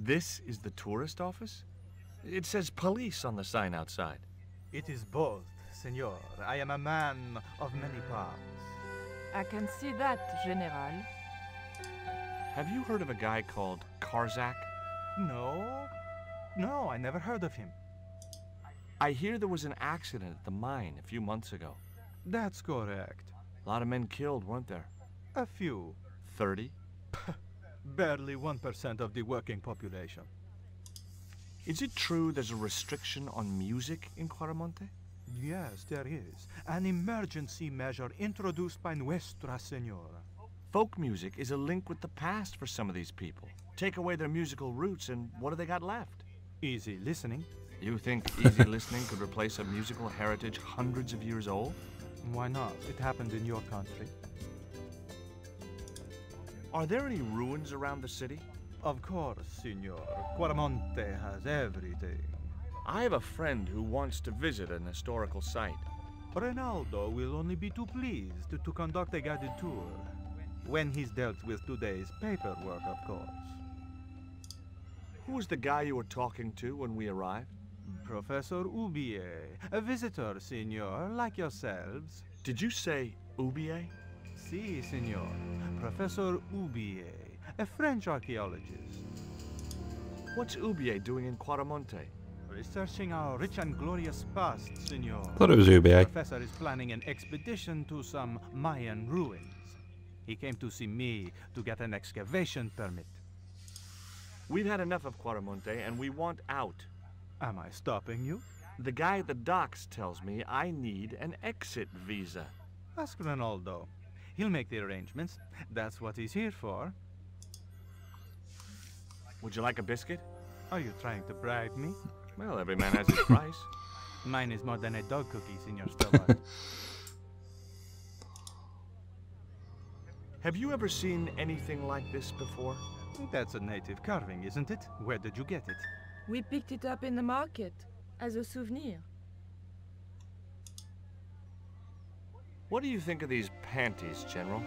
This is the tourist office? It says police on the sign outside. It is both, senor. I am a man of many parts. I can see that, General. Have you heard of a guy called Karzak? No? No, I never heard of him. I hear there was an accident at the mine a few months ago. That's correct. A lot of men killed, weren't there? A few. 30? Barely 1% of the working population. Is it true there's a restriction on music in Quaramonte? Yes, there is. An emergency measure introduced by Nuestra Senora. Folk music is a link with the past for some of these people. Take away their musical roots and what do they got left? Easy listening. You think easy listening could replace a musical heritage hundreds of years old? Why not? It happened in your country. Are there any ruins around the city? Of course, senor. Quaramonte has everything. I have a friend who wants to visit an historical site. Ronaldo will only be too pleased to conduct a guided tour. When he's dealt with today's paperwork, of course. Who was the guy you were talking to when we arrived? Professor Ubier, a visitor, senor, like yourselves. Did you say Ubier? Si, senor. Professor Ubier, a French archaeologist. What's Ubier doing in Quaramonte? Researching our rich and glorious past, senor. Thought it was Ubi. The professor is planning an expedition to some Mayan ruins. He came to see me to get an excavation permit. We've had enough of Quaramonte and we want out. Am I stopping you? The guy at the docks tells me I need an exit visa. Ask Ronaldo. He'll make the arrangements. That's what he's here for. Would you like a biscuit? Are you trying to bribe me? Well, every man has his price. Mine is more than a dog cookie, Senor Stobart. Have you ever seen anything like this before? That's a native carving, isn't it? Where did you get it? We picked it up in the market as a souvenir. What do you think of these panties, General?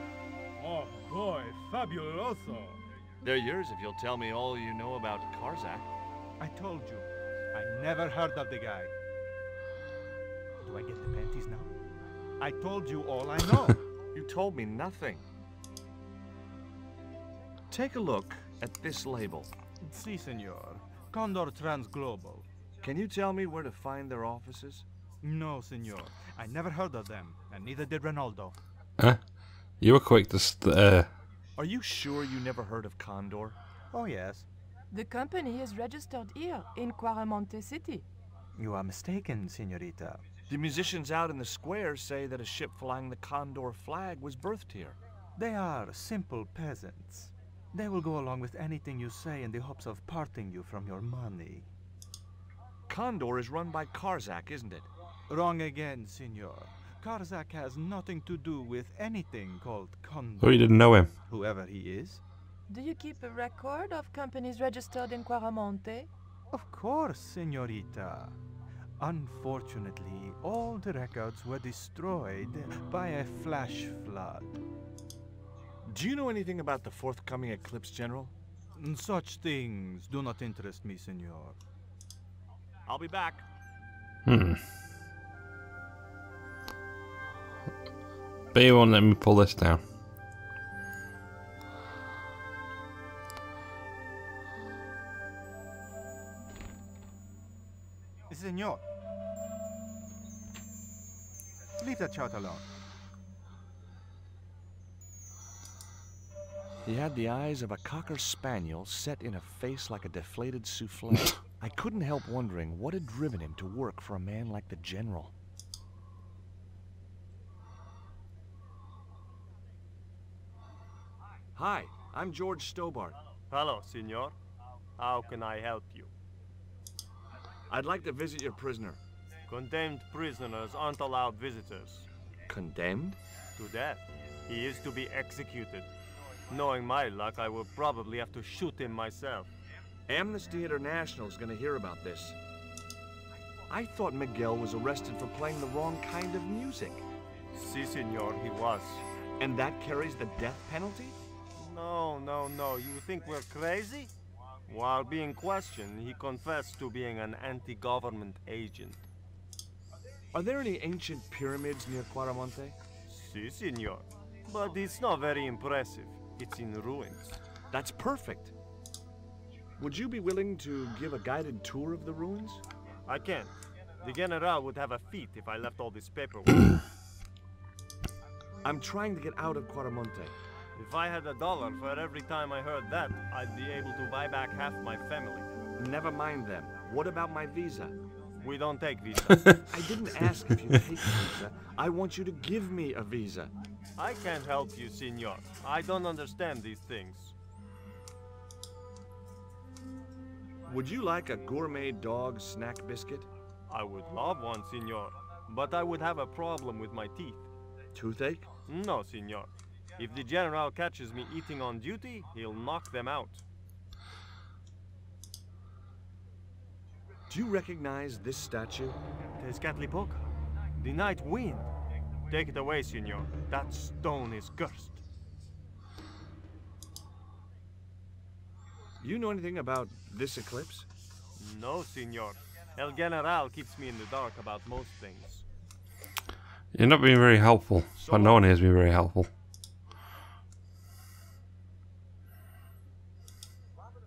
Oh boy, fabuloso! They're yours if you'll tell me all you know about Karzak. I told you. I never heard of the guy. Do I get the panties now? I told you all I know. You told me nothing. Take a look at this label. Si, senor. Condor Transglobal. Can you tell me where to find their offices? No, senor. I never heard of them, and neither did Ronaldo. Huh? You were quick to Are you sure you never heard of Condor? Oh, yes. The company is registered here in Quaramonte City. You are mistaken, senorita. The musicians out in the square say that a ship flying the Condor flag was birthed here. They are simple peasants. They will go along with anything you say in the hopes of parting you from your money. Condor is run by Karzak, isn't it? Wrong again, senor. Karzak has nothing to do with anything called Condor. Oh, you didn't know him. Whoever he is. Do you keep a record of companies registered in Quaramonte? Of course, senorita. Unfortunately, all the records were destroyed by a flash flood. Do you know anything about the forthcoming eclipse, General? Such things do not interest me, senor. I'll be back. But you won't let me pull this down. Senor. Leave that child alone. He had the eyes of a cocker spaniel set in a face like a deflated souffle. I couldn't help wondering what had driven him to work for a man like the General. Hi, I'm George Stobart. Hello, senor. How can I help you? I'd like to visit your prisoner. Condemned prisoners aren't allowed visitors. Condemned? To death. He is to be executed. Knowing my luck, I will probably have to shoot him myself. Amnesty International is going to hear about this. I thought Miguel was arrested for playing the wrong kind of music. Si, senor, he was. And that carries the death penalty? No. You think we're crazy? While being questioned, he confessed to being an anti-government agent. Are there any ancient pyramids near Quaramonte? Si, senor. But it's not very impressive. It's in ruins. That's perfect. Would you be willing to give a guided tour of the ruins? I can't. The General would have a fit if I left all this paperwork. I'm trying to get out of Quaramonte. If I had $1 for every time I heard that, I'd be able to buy back half my family. Never mind them. What about my visa? We don't take visa. I didn't ask if you take a visa. I want you to give me a visa. I can't help you, senor. I don't understand these things. Would you like a gourmet dog snack biscuit? I would love one, senor. But I would have a problem with my teeth. Toothache? No, senor. If the General catches me eating on duty, he'll knock them out. Do you recognize this statue? Tezcatlipoca, the night wind. Take it away, senor. That stone is cursed. You know anything about this eclipse? No, senor. El General keeps me in the dark about most things. You're not being very helpful, but no one here has been very helpful.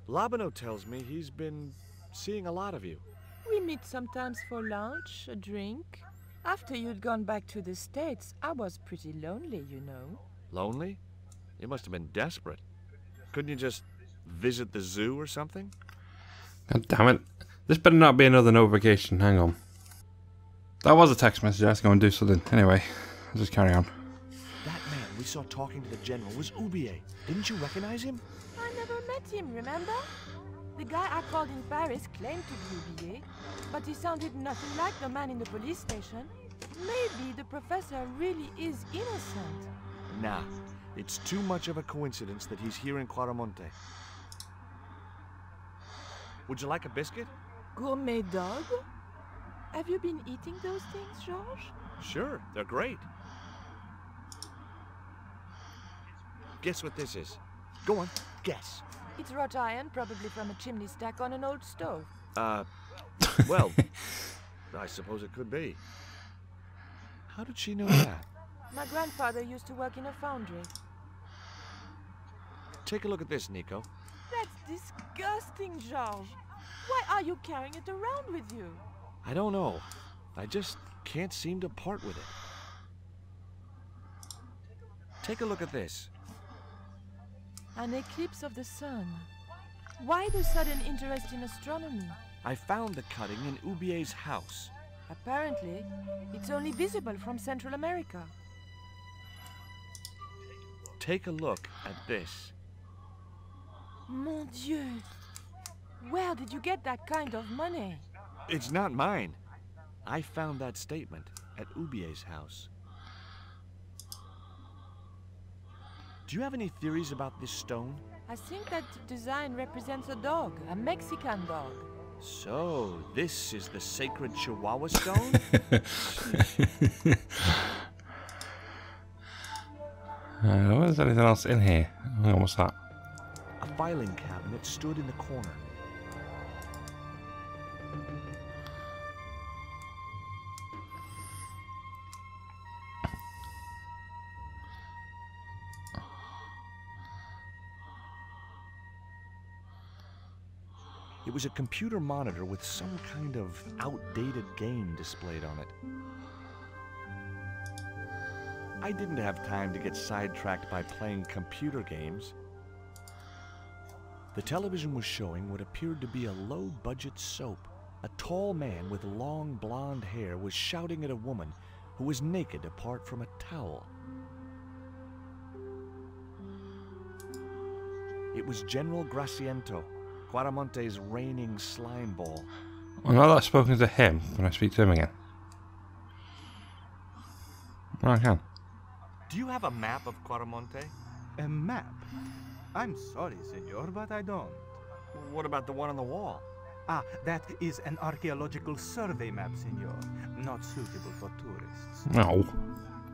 Labano tells me he's been seeing a lot of you. We meet sometimes for lunch, a drink. After you'd gone back to the States, I was pretty lonely, you know. Lonely? You must have been desperate. Couldn't you just visit the zoo or something? God damn it. This better not be another notification. Hang on. That was a text message. I have to go and do something. Anyway, I'll just carry on. That man we saw talking to the general was Ubier. Didn't you recognize him? I never met him, remember? The guy I called in Paris claimed to be Ubier, but he sounded nothing like the man in the police station. Maybe the professor really is innocent. Nah, it's too much of a coincidence that he's here in Quaramonte. Would you like a biscuit? Gourmet dog? Have you been eating those things, Georges? Sure, they're great. Guess what this is? Go on, guess. It's wrought iron, probably from a chimney stack on an old stove. Well, I suppose it could be. How did she know that? My grandfather used to work in a foundry. Take a look at this, Nico. That's disgusting, Georges. Why are you carrying it around with you? I don't know. I just can't seem to part with it. Take a look at this. An eclipse of the sun. Why the sudden interest in astronomy? I found the cutting in Ubier's house. Apparently, it's only visible from Central America. Take a look at this. Mon Dieu! Where did you get that kind of money? It's not mine. I found that statement at Ubier's house. Do you have any theories about this stone? I think that design represents a dog, a Mexican dog. So, this is the sacred Chihuahua stone? Is there anything else in here? Hang on, what's that? A filing cabinet stood in the corner. It was a computer monitor with some kind of outdated game displayed on it. I didn't have time to get sidetracked by playing computer games. The television was showing what appeared to be a low-budget soap. A tall man with long blonde hair was shouting at a woman who was naked apart from a towel. It was General Graciento, Quaramonte's reigning slime ball. Well, now that I've spoken to him, can I speak to him again? Well, I can. Do you have a map of Quaramonte? A map? I'm sorry, senor, but I don't. What about the one on the wall? Ah, that is an archaeological survey map, senor. Not suitable for tourists. No.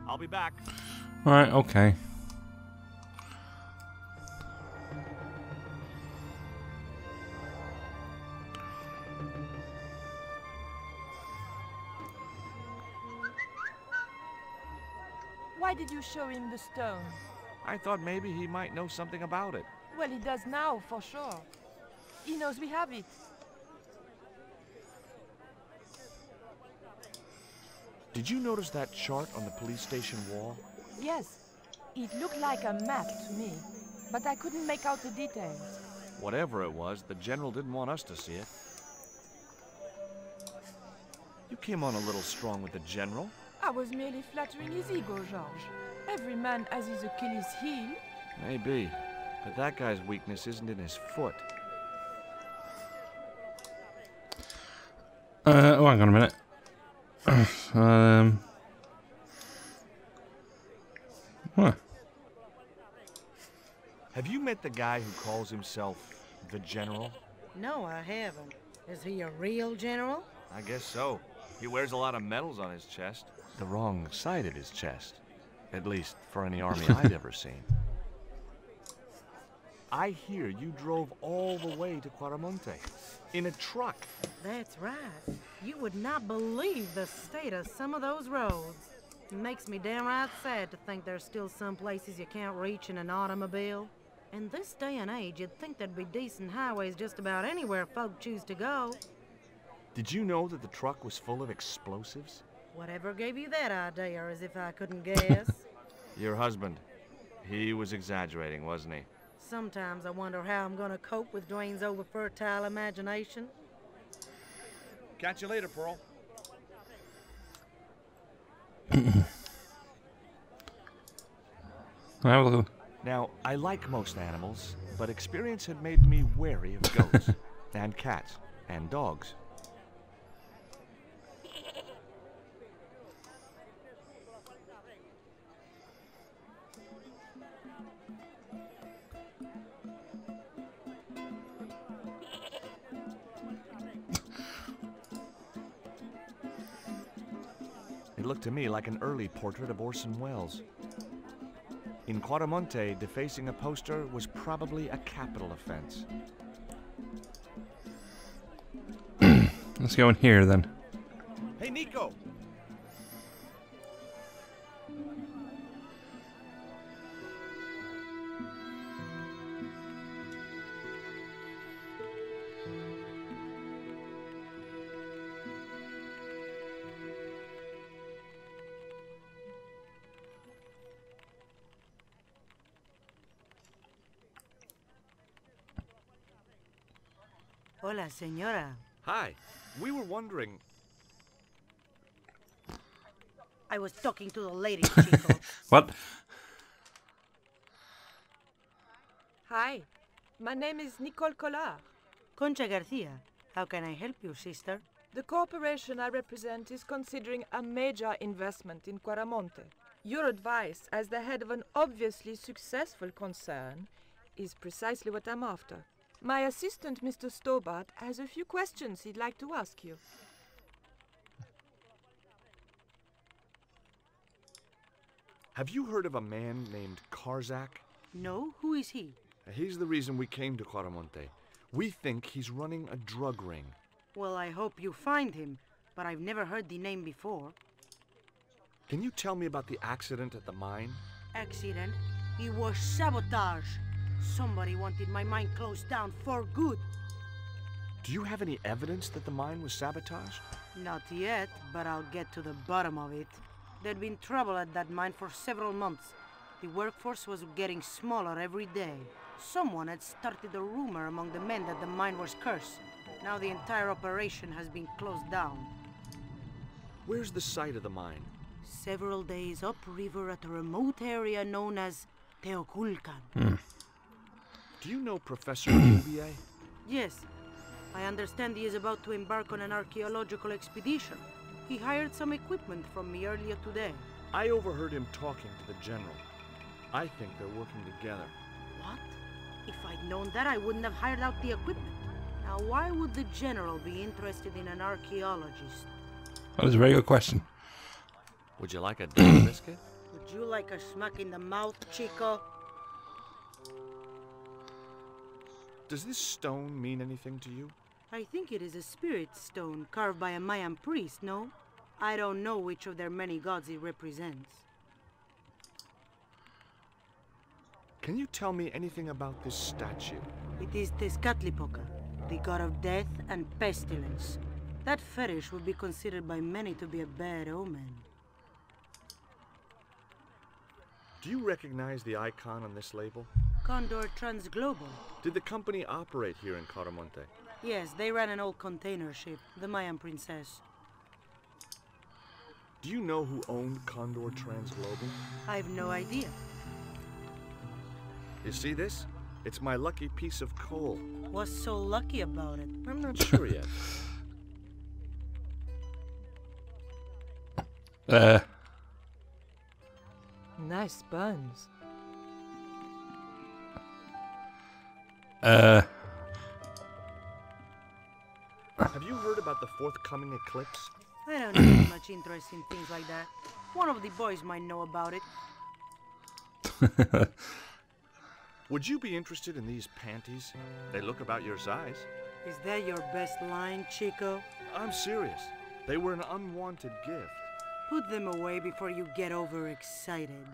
I'll be back. Alright, okay. Why did you show him the stone? I thought maybe he might know something about it. Well, he does now, for sure. He knows we have it. Did you notice that chart on the police station wall? Yes, it looked like a map to me, but I couldn't make out the details. Whatever it was, the general didn't want us to see it. You came on a little strong with the general. I was merely flattering his ego, Georges. Every man has his Achilles heel. Maybe, but that guy's weakness isn't in his foot. Oh, hang on a minute. Huh. Have you met the guy who calls himself the General? No, I haven't. Is he a real general? I guess so. He wears a lot of medals on his chest. The wrong side of his chest. At least for any army I'd ever seen. I hear you drove all the way to Quaramonte. In a truck. That's right. You would not believe the state of some of those roads. It makes me downright sad to think there's still some places you can't reach in an automobile. In this day and age, you'd think there'd be decent highways just about anywhere folk choose to go. Did you know that the truck was full of explosives? Whatever gave you that idea, as if I couldn't guess? Your husband. He was exaggerating, wasn't he? Sometimes I wonder how I'm gonna cope with Dwayne's over-fertile imagination. Catch you later, Pearl. Now, I like most animals, but experience had made me wary of goats, and cats, and dogs. It looked to me like an early portrait of Orson Welles. In Quaramonte, defacing a poster was probably a capital offense. Let's go in here then. Hey, Nico! Hola, señora. Hi. We were wondering... I was talking to the lady, Chico. What? Hi, my name is Nicole Collard. Concha Garcia. How can I help you, sister? The corporation I represent is considering a major investment in Quaramonte. Your advice, as the head of an obviously successful concern, is precisely what I'm after. My assistant, Mr. Stobart, has a few questions he'd like to ask you. Have you heard of a man named Karzak? No? Who is he? He's the reason we came to Quaramonte. We think he's running a drug ring. Well, I hope you find him, but I've never heard the name before. Can you tell me about the accident at the mine? Accident? It was sabotage. Somebody wanted my mine closed down for good. Do you have any evidence that the mine was sabotaged? Not yet, but I'll get to the bottom of it. There'd been trouble at that mine for several months. The workforce was getting smaller every day. Someone had started a rumor among the men that the mine was cursed. Now the entire operation has been closed down. Where's the site of the mine? Several days upriver at a remote area known as Teoculcan. Do you know Professor Dubier? Yes. I understand he is about to embark on an archaeological expedition. He hired some equipment from me earlier today. I overheard him talking to the general. I think they're working together. What? If I'd known that, I wouldn't have hired out the equipment. Now, why would the general be interested in an archaeologist? That is a very good question. Would you like a duck biscuit? Would you like a smack in the mouth, Chico? Does this stone mean anything to you? I think it is a spirit stone carved by a Mayan priest, no? I don't know which of their many gods it represents. Can you tell me anything about this statue? It is Tezcatlipoca, the god of death and pestilence. That fetish would be considered by many to be a bad omen. Do you recognize the icon on this label? Condor Transglobal. Did the company operate here in Caramonte? Yes, they ran an old container ship, the Mayan Princess. Do you know who owned Condor Transglobal? I have no idea. You see this? It's my lucky piece of coal. What's so lucky about it? I'm not sure yet. Nice buns. Have you heard about the forthcoming eclipse? I don't have much interest in things like that. One of the boys might know about it. Would you be interested in these panties? They look about your size. Is that your best line, Chico? I'm serious. They were an unwanted gift. Put them away before you get overexcited.